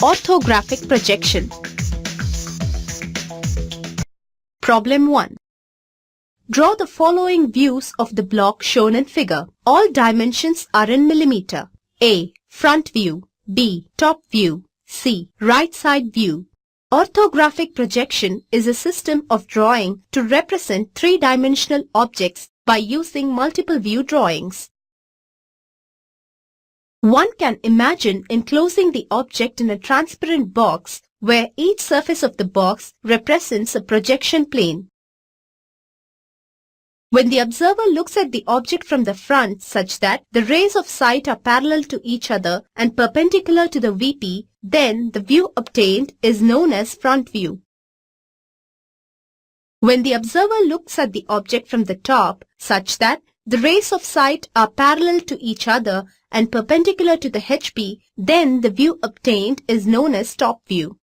Orthographic projection. Problem 1. Draw the following views of the block shown in figure. All dimensions are in millimeter. A. Front view. B. Top view. C. Right side view. Orthographic projection is a system of drawing to represent three-dimensional objects by using multiple view drawings. One can imagine enclosing the object in a transparent box where each surface of the box represents a projection plane. When the observer looks at the object from the front such that the rays of sight are parallel to each other and perpendicular to the VP, then the view obtained is known as front view. When the observer looks at the object from the top such that the rays of sight are parallel to each other and perpendicular to the HP, then the view obtained is known as top view.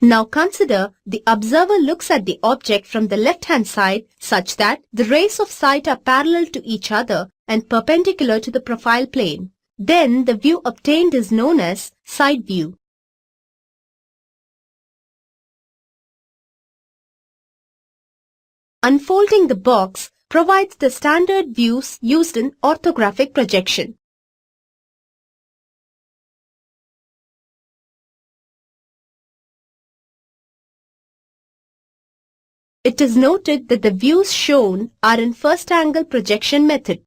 Now consider the observer looks at the object from the left-hand side such that the rays of sight are parallel to each other and perpendicular to the profile plane. Then the view obtained is known as side view. Unfolding the box provides the standard views used in orthographic projection. It is noted that the views shown are in first angle projection method.